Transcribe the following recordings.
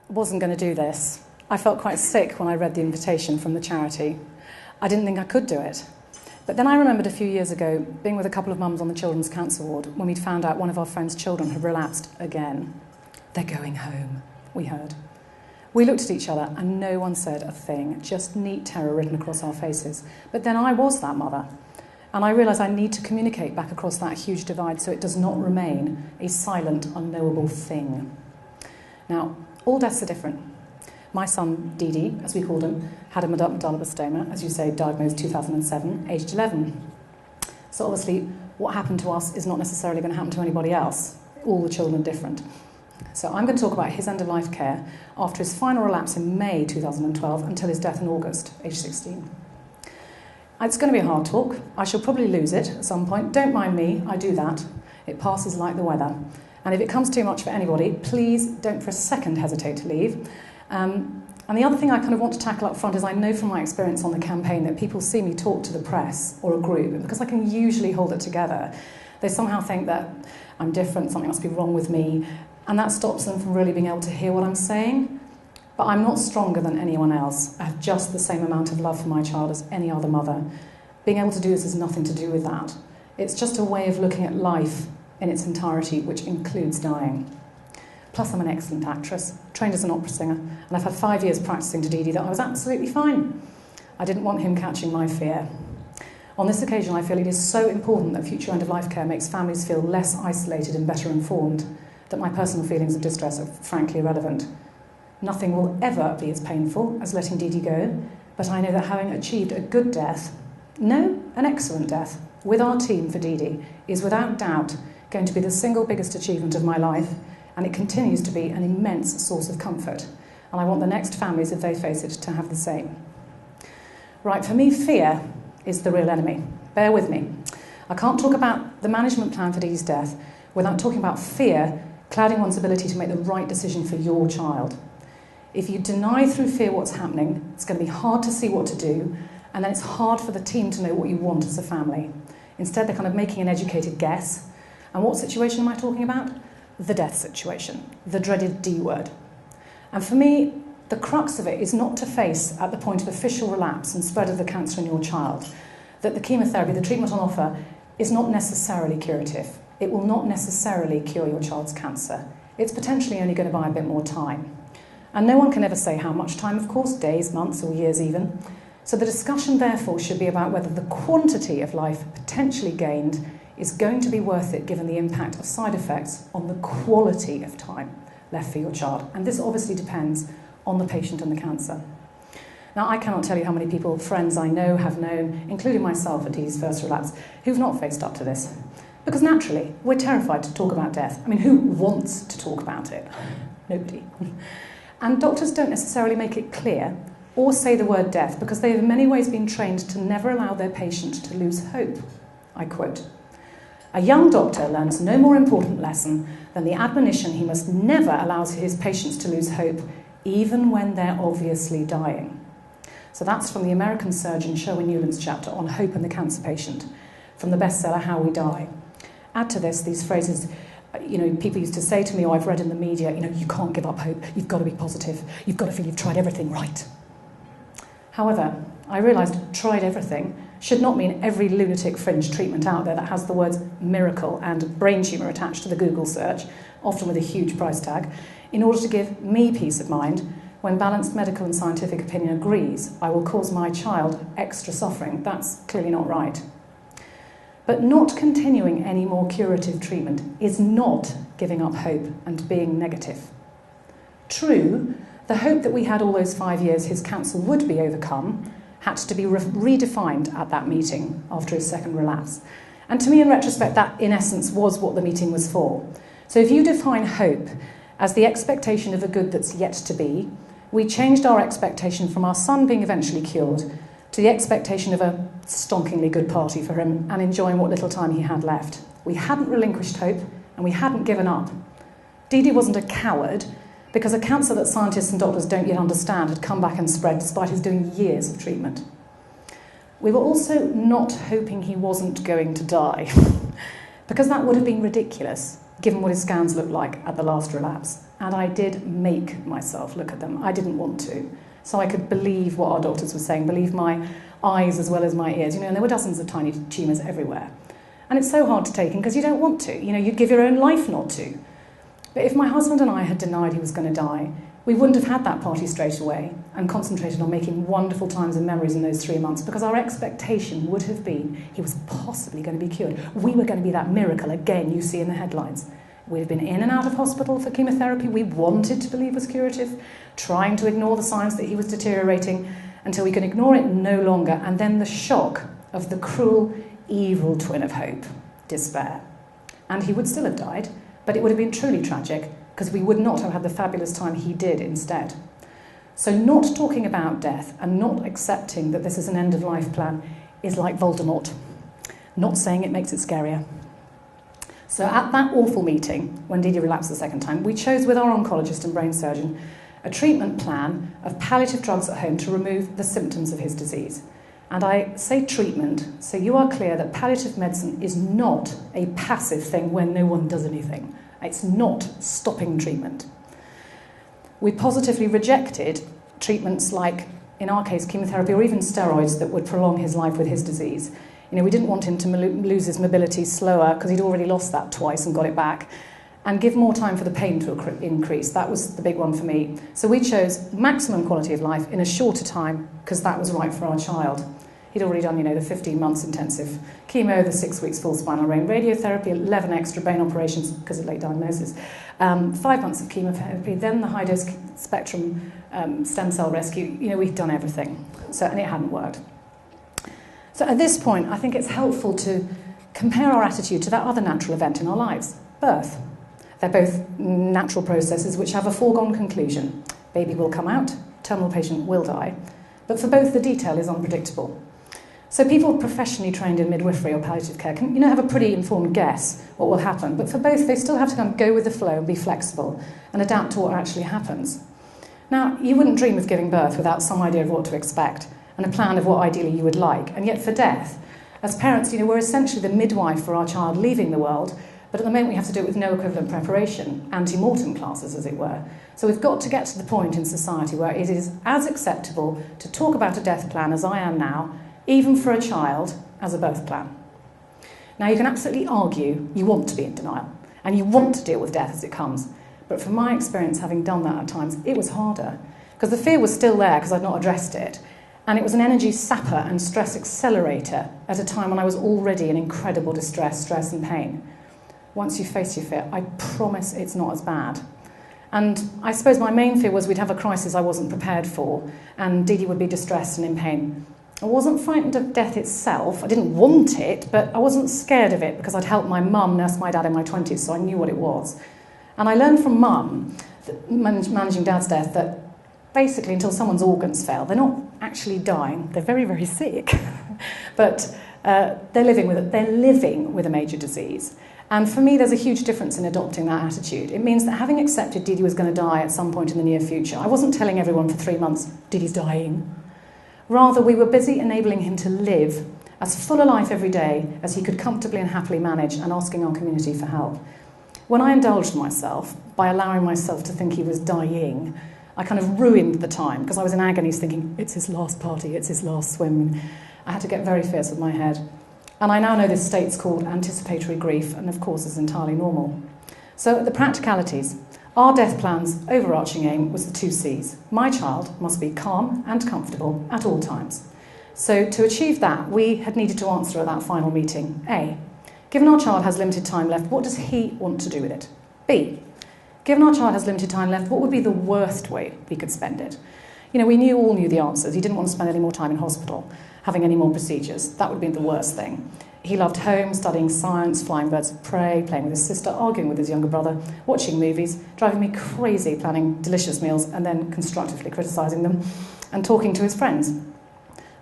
wasn't going to do this. I felt quite sick when I read the invitation from the charity. I didn't think I could do it. But then I remembered a few years ago being with a couple of mums on the children's cancer ward when we'd found out one of our friends' children had relapsed again. They're going home, we heard. We looked at each other and no one said a thing, just neat terror written across our faces. But then I was that mother. And I realised I need to communicate back across that huge divide so it does not remain a silent, unknowable thing. Now, all deaths are different. My son, Didi, as we called him, had a medulloblastoma, as you say, diagnosed 2007, aged 11. So obviously, what happened to us is not necessarily going to happen to anybody else. All the children are different. So I'm going to talk about his end-of-life care after his final relapse in May 2012 until his death in August, aged 16. It's going to be a hard talk. I shall probably lose it at some point. Don't mind me, I do that. It passes like the weather. And if it comes too much for anybody, please don't for a second hesitate to leave. And the other thing I kind of want to tackle up front is I know from my experience on the campaign that people see me talk to the press or a group, and because I can usually hold it together, they somehow think that I'm different, something must be wrong with me, and that stops them from really being able to hear what I'm saying. But I'm not stronger than anyone else. I have just the same amount of love for my child as any other mother. Being able to do this has nothing to do with that. It's just a way of looking at life in its entirety, which includes dying. Plus, I'm an excellent actress, trained as an opera singer, and I've had 5 years practising to Didi that I was absolutely fine. I didn't want him catching my fear. On this occasion, I feel it is so important that future end-of-life care makes families feel less isolated and better informed, that my personal feelings of distress are frankly irrelevant. Nothing will ever be as painful as letting Didi go, but I know that having achieved a good death, no, an excellent death, with our team for Didi, is without doubt going to be the single biggest achievement of my life, and it continues to be an immense source of comfort. And I want the next families, if they face it, to have the same. Right, for me, fear is the real enemy. Bear with me. I can't talk about the management plan for Didi's death without talking about fear clouding one's ability to make the right decision for your child. If you deny through fear what's happening, it's going to be hard to see what to do, and then it's hard for the team to know what you want as a family. Instead, they're kind of making an educated guess. And what situation am I talking about? The death situation, the dreaded D word. And for me, the crux of it is not to face at the point of official relapse and spread of the cancer in your child, that the chemotherapy, the treatment on offer, is not necessarily curative. It will not necessarily cure your child's cancer. It's potentially only going to buy a bit more time. And no one can ever say how much time, of course, days, months, or years even. So the discussion, therefore, should be about whether the quantity of life potentially gained is going to be worth it given the impact of side effects on the quality of time left for your child. And this obviously depends on the patient and the cancer. Now, I cannot tell you how many people, friends I know, have known, including myself at Didi's first relapse, who've not faced up to this. Because naturally, we're terrified to talk about death. I mean, who wants to talk about it? Nobody. And doctors don't necessarily make it clear or say the word death because they have in many ways been trained to never allow their patient to lose hope. I quote, "A young doctor learns no more important lesson than the admonition he must never allow his patients to lose hope, even when they're obviously dying." So that's from the American surgeon Sherwin Newland's chapter on hope in the cancer patient, from the bestseller How We Die. Add to this these phrases, people used to say to me, or I've read in the media, you can't give up hope, you've got to be positive, you've got to feel you've tried everything right. However, I realised tried everything should not mean every lunatic fringe treatment out there that has the words miracle and brain tumour attached to the Google search, often with a huge price tag, in order to give me peace of mind when balanced medical and scientific opinion agrees I will cause my child extra suffering. That's clearly not right. But not continuing any more curative treatment is not giving up hope and being negative. True, the hope that we had all those 5 years his cancer would be overcome had to be redefined at that meeting after his second relapse. And to me, in retrospect, that in essence was what the meeting was for. So if you define hope as the expectation of a good that's yet to be, we changed our expectation from our son being eventually cured to the expectation of a stonkingly good party for him and enjoying what little time he had left. We hadn't relinquished hope and we hadn't given up. Didi wasn't a coward because a cancer that scientists and doctors don't yet understand had come back and spread despite his doing years of treatment. We were also not hoping he wasn't going to die because that would have been ridiculous. given what his scans looked like at the last relapse. And I did make myself look at them. I didn't want to. So I could believe what our doctors were saying, believe my eyes as well as my ears. And there were dozens of tiny tumours everywhere. And it's so hard to take in because you don't want to. You'd give your own life not to. But if my husband and I had denied he was going to die, we wouldn't have had that party straight away and concentrated on making wonderful times and memories in those 3 months, because our expectation would have been he was possibly going to be cured. We were going to be that miracle again you see in the headlines. We've been in and out of hospital for chemotherapy we wanted to believe was curative, trying to ignore the signs that he was deteriorating until we could ignore it no longer, and then the shock of the cruel, evil twin of hope, despair. And he would still have died, but it would have been truly tragic, because we would not have had the fabulous time he did instead. So not talking about death and not accepting that this is an end-of-life plan is like Voldemort. Not saying it makes it scarier. So at that awful meeting, when Didi relapsed the second time, we chose with our oncologist and brain surgeon a treatment plan of palliative drugs at home to remove the symptoms of his disease. And I say treatment, so you are clear that palliative medicine is not a passive thing when no one does anything. It's not stopping treatment. We positively rejected treatments like, in our case, chemotherapy or even steroids that would prolong his life with his disease. We didn't want him to lose his mobility slower, because he'd already lost that twice and got it back, and give more time for the pain to increase. That was the big one for me. So we chose maximum quality of life in a shorter time, because that was right for our child. He'd already done, the 15 months intensive chemo, the 6 weeks full spinal rain radiotherapy, 11 extra brain operations because of late diagnosis, 5 months of chemotherapy, then the high-dose spectrum stem cell rescue. We'd done everything, and it hadn't worked. So at this point, I think it's helpful to compare our attitude to that other natural event in our lives, birth. They're both natural processes which have a foregone conclusion. Baby will come out, terminal patient will die, but for both the detail is unpredictable. So people professionally trained in midwifery or palliative care can have a pretty informed guess what will happen, but for both they still have to kind of go with the flow and be flexible and adapt to what actually happens. Now, you wouldn't dream of giving birth without some idea of what to expect and a plan of what ideally you would like, and yet for death, as parents, we're essentially the midwife for our child leaving the world, but at the moment we have to do it with no equivalent preparation, ante-mortem classes as it were. So we've got to get to the point in society where it is as acceptable to talk about a death plan as I am now, even for a child, as a birth plan. Now, you can absolutely argue you want to be in denial and you want to deal with death as it comes. But from my experience, having done that at times, it was harder because the fear was still there because I'd not addressed it. And it was an energy sapper and stress accelerator at a time when I was already in incredible distress, stress and pain. Once you face your fear, I promise it's not as bad. And I suppose my main fear was we'd have a crisis I wasn't prepared for and Didi would be distressed and in pain. I wasn't frightened of death itself. I didn't want it, but I wasn't scared of it because I'd helped my mum nurse my dad in my 20s, so I knew what it was. And I learned from mum, managing dad's death, that basically until someone's organs fail, they're not actually dying. They're very, very sick. But they're living with a major disease. And for me, there's a huge difference in adopting that attitude. It means that having accepted Didi was going to die at some point in the near future, I wasn't telling everyone for 3 months, Didi's dying. Rather, we were busy enabling him to live as full a life every day as he could comfortably and happily manage and asking our community for help. When I indulged myself by allowing myself to think he was dying, I kind of ruined the time because I was in agonies thinking, it's his last party, it's his last swim. I had to get very fierce with my head. And I now know this state's called anticipatory grief, and of course is entirely normal. So the practicalities. Our death plan's overarching aim was the 2 C's. My child must be calm and comfortable at all times. So to achieve that, we had needed to answer at that final meeting. A, given our child has limited time left, what does he want to do with it? B, given our child has limited time left, what would be the worst way we could spend it? We all knew the answers. He didn't want to spend any more time in hospital, having any more procedures. That would be the worst thing. He loved home, studying science, flying birds of prey, playing with his sister, arguing with his younger brother, watching movies, driving me crazy, planning delicious meals and then constructively criticising them, and talking to his friends.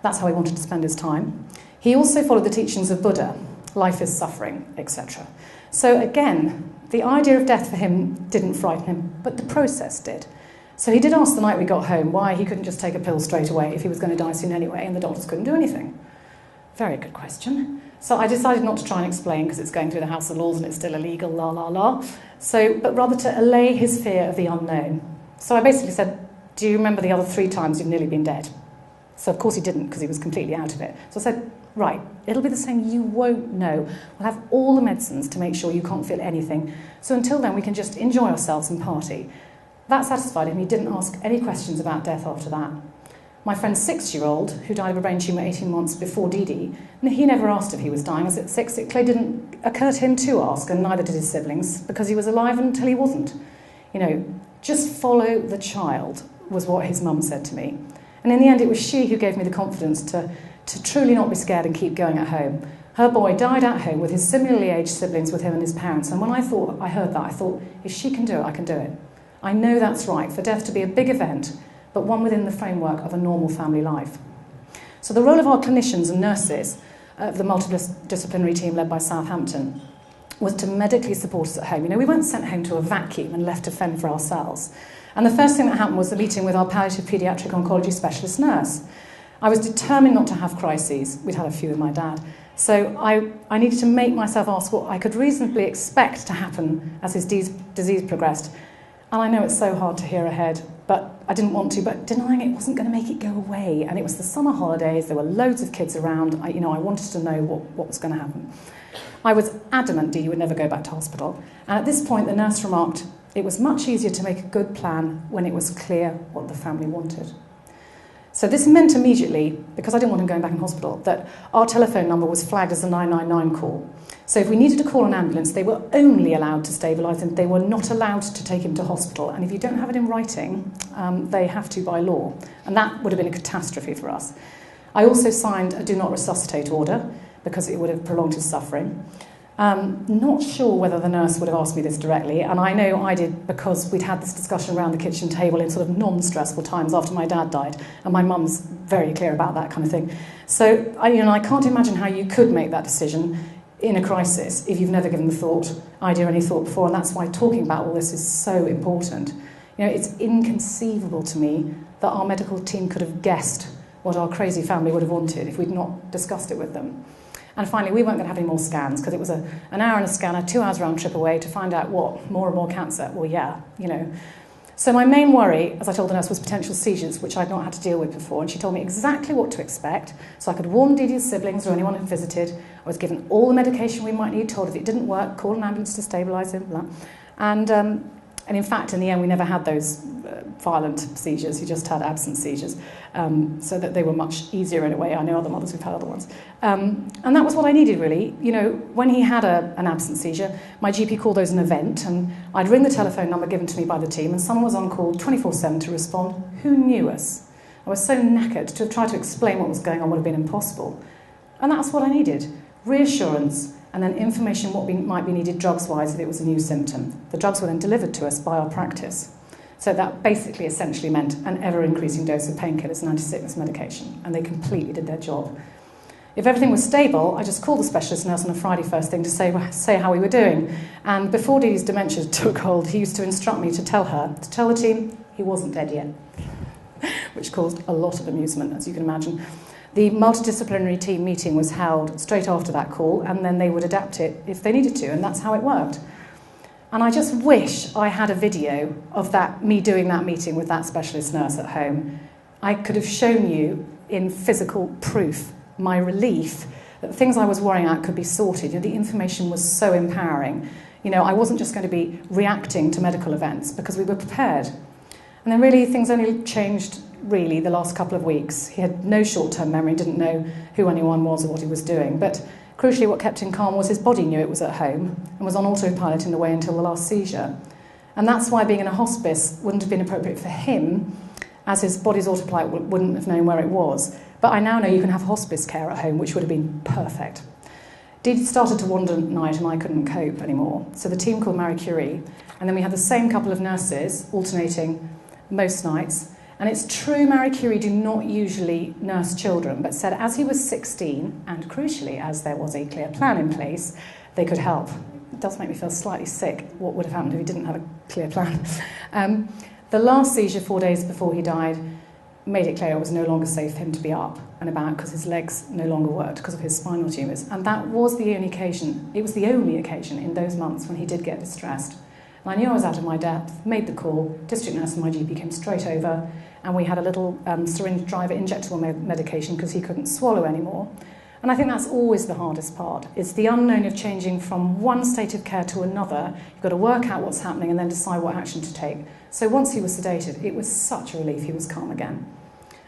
That's how he wanted to spend his time. He also followed the teachings of Buddha, life is suffering, etc. So again, the idea of death for him didn't frighten him, but the process did. So he did ask the night we got home why he couldn't just take a pill straight away if he was going to die soon anyway, and the doctors couldn't do anything. Very good question. So I decided not to try and explain because it's going through the House of Lords and it's still illegal, la la la. But rather to allay his fear of the unknown. So I basically said, do you remember the other 3 times you've nearly been dead? So of course he didn't, because he was completely out of it. So I said, right, it'll be the same, you won't know. We'll have all the medicines to make sure you can't feel anything. So until then we can just enjoy ourselves and party. That satisfied him. He didn't ask any questions about death after that. My friend's 6-year-old, who died of a brain tumour 18 months before Dee, he never asked if he was dying, as at 6 it clearly didn't occur to him to ask, and neither did his siblings, because he was alive until he wasn't. You know, just follow the child, was what his mum said to me. And in the end, it was she who gave me the confidence to truly not be scared and keep going at home. Her boy died at home with his similarly aged siblings with him and his parents. And when I heard that, I thought, if she can do it, I can do it. I know that's right, for death to be a big event, but one within the framework of a normal family life. So the role of our clinicians and nurses, the multidisciplinary team led by Southampton, was to medically support us at home. You know, we weren't sent home to a vacuum and left to fend for ourselves. And the first thing that happened was the meeting with our palliative paediatric oncology specialist nurse. I was determined not to have crises. We'd had a few with my dad. So I needed to make myself ask what I could reasonably expect to happen as his disease progressed. And I know it's so hard to hear ahead, but I didn't want to, but denying it wasn't going to make it go away. And it was the summer holidays, there were loads of kids around, I wanted to know what was going to happen. I was adamant Dee would never go back to hospital. And at this point, the nurse remarked, it was much easier to make a good plan when it was clear what the family wanted. So this meant immediately, because I didn't want him going back in hospital, that our telephone number was flagged as a 999 call. So if we needed to call an ambulance, they were only allowed to stabilise him. They were not allowed to take him to hospital. And if you don't have it in writing, they have to by law. And that would have been a catastrophe for us. I also signed a do not resuscitate order because it would have prolonged his suffering. Not sure whether the nurse would have asked me this directly, and I know I did because we'd had this discussion around the kitchen table in sort of non-stressful times after my dad died, and my mum's very clear about that kind of thing. So I can't imagine how you could make that decision in a crisis if you've never given the idea any thought before, and that's why talking about all this is so important. It's inconceivable to me that our medical team could have guessed what our crazy family would have wanted if we'd not discussed it with them. And finally, we weren't going to have any more scans because it was an hour and a scanner, 2 hours round trip away to find out what, more and more cancer. Well, yeah, So my main worry, as I told the nurse, was potential seizures, which I'd not had to deal with before. And she told me exactly what to expect, so I could warn Didi's siblings or anyone who visited. I was given all the medication we might need, told if it didn't work, call an ambulance to stabilise him, blah. And in fact, in the end, we never had those violent seizures. He just had absent seizures, so that they were much easier in a way. I know other mothers who've had other ones. And that was what I needed, really. When he had an absent seizure, my GP called those an event, and I'd ring the telephone number given to me by the team, and someone was on call 24/7 to respond. Who knew us? I was so knackered to try to explain what was going on would have been impossible. And that's what I needed. Reassurance, and then information what might be needed drugs-wise if it was a new symptom. The drugs were then delivered to us by our practice. So that basically essentially meant an ever-increasing dose of painkillers and anti-sickness medication, and they completely did their job. If everything was stable, I just called the specialist nurse on a Friday first thing to say how we were doing. And before Dee's dementia took hold, he used to instruct me to tell the team he wasn't dead yet, which caused a lot of amusement, as you can imagine. The multidisciplinary team meeting was held straight after that call, and then they would adapt it if they needed to, and that's how it worked. And I just wish I had a video of me doing that meeting with that specialist nurse at home. I could have shown you in physical proof my relief that the things I was worrying about could be sorted. The information was so empowering. I wasn't just going to be reacting to medical events because we were prepared. And then really things only changed really the last couple of weeks. He had no short-term memory, didn't know who anyone was or what he was doing. But crucially, what kept him calm was his body knew it was at home and was on autopilot in a way until the last seizure. And that's why being in a hospice wouldn't have been appropriate for him, as his body's autopilot wouldn't have known where it was. But I now know you can have hospice care at home, which would have been perfect. Dee started to wander at night and I couldn't cope anymore. So the team called Marie Curie, and then we had the same couple of nurses alternating most nights. And it's true Marie Curie do not usually nurse children, but said as he was 16, and crucially as there was a clear plan in place, they could help. It does make me feel slightly sick what would have happened if he didn't have a clear plan. The last seizure 4 days before he died, made it clear it was no longer safe for him to be up and about because his legs no longer worked because of his spinal tumours. And that was the only occasion, it was the only occasion in those months when he did get distressed. And I knew I was out of my depth, made the call, district nurse and my GP came straight over, and we had a little syringe driver injectable medication because he couldn't swallow anymore. And I think that's always the hardest part. It's the unknown of changing from one state of care to another. You've got to work out what's happening and then decide what action to take. So once he was sedated, it was such a relief he was calm again.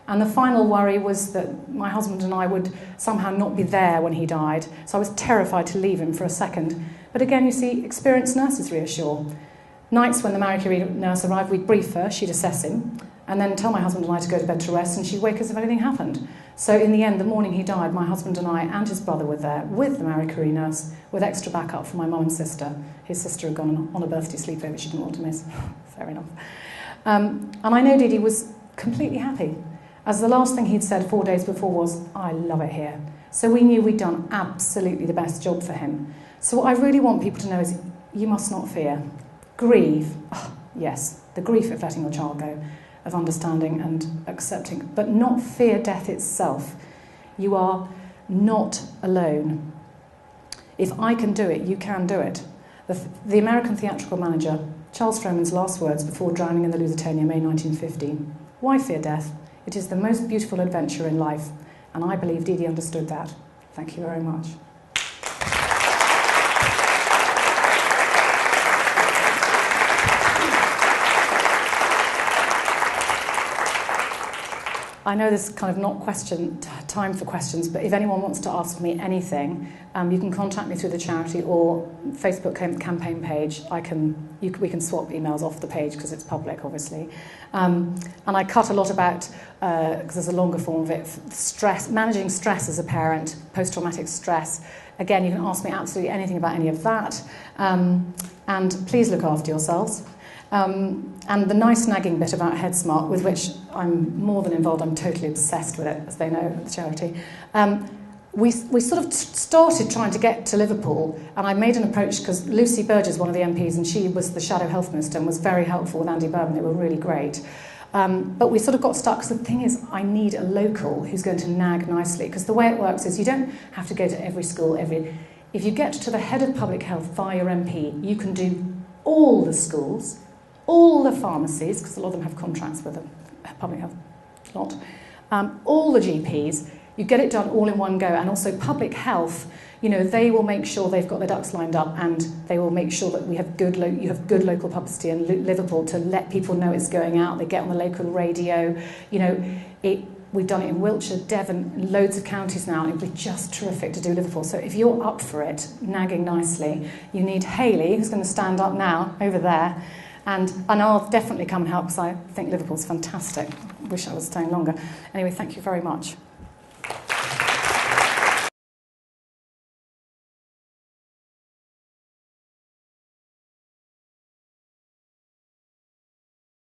And the final worry was that my husband and I would somehow not be there when he died. So I was terrified to leave him for a second. But again, you see, experienced nurses reassure. Nights when the Marie Curie nurse arrived, we'd brief her, she'd assess him, and then tell my husband and I to go to bed to rest, and she'd wake us if anything happened. So in the end, the morning he died, my husband and I and his brother were there with the Marie Curie nurse, with extra backup for my mum and sister. His sister had gone on a birthday sleepover she didn't want to miss. Fair enough. And I know Didi was completely happy, as the last thing he'd said 4 days before was, "I love it here." So we knew we'd done absolutely the best job for him. So what I really want people to know is you must not fear. Grieve, oh, yes, the grief of letting your child go, of understanding and accepting, but not fear death itself. You are not alone. If I can do it, you can do it. The American theatrical manager, Charles Frohman's last words before drowning in the Lusitania, May 1915, "Why fear death? It is the most beautiful adventure in life." And I believe Didi understood that. Thank you very much. I know there's kind of not time for questions, but if anyone wants to ask me anything, you can contact me through the charity or Facebook campaign page. We can swap emails off the page because it's public, obviously. And I cut a lot about, because there's a longer form of it, stress, managing stress as a parent, post-traumatic stress. Again, you can ask me absolutely anything about any of that. And please look after yourselves. And the nice nagging bit about Head Smart, with which I'm more than involved, I'm totally obsessed with it, as they know at the charity. We sort of started trying to get to Liverpool, and I made an approach because Lucy Burgess, one of the MPs, and she was the Shadow Health Minister and was very helpful with Andy Burnham. They were really great. But we sort of got stuck because the thing is, I need a local who's going to nag nicely, because the way it works is you don't have to go to every school. If you get to the head of public health via your MP, you can do all the schools, all the pharmacies, because a lot of them have contracts with the public health lot, all the GPs, you get it done all in one go. And also public health, you know, they will make sure they've got their ducks lined up, and they will make sure that you have good local publicity in Liverpool to let people know it's going out. They get on the local radio, you know, we've done it in Wiltshire, Devon, loads of counties now, and it would be just terrific to do Liverpool. So if you're up for it, nagging nicely, you need Hayley, who's going to stand up now, over there, and I'll definitely come and help because I think Liverpool's fantastic. Wish I was staying longer. Anyway, thank you very much.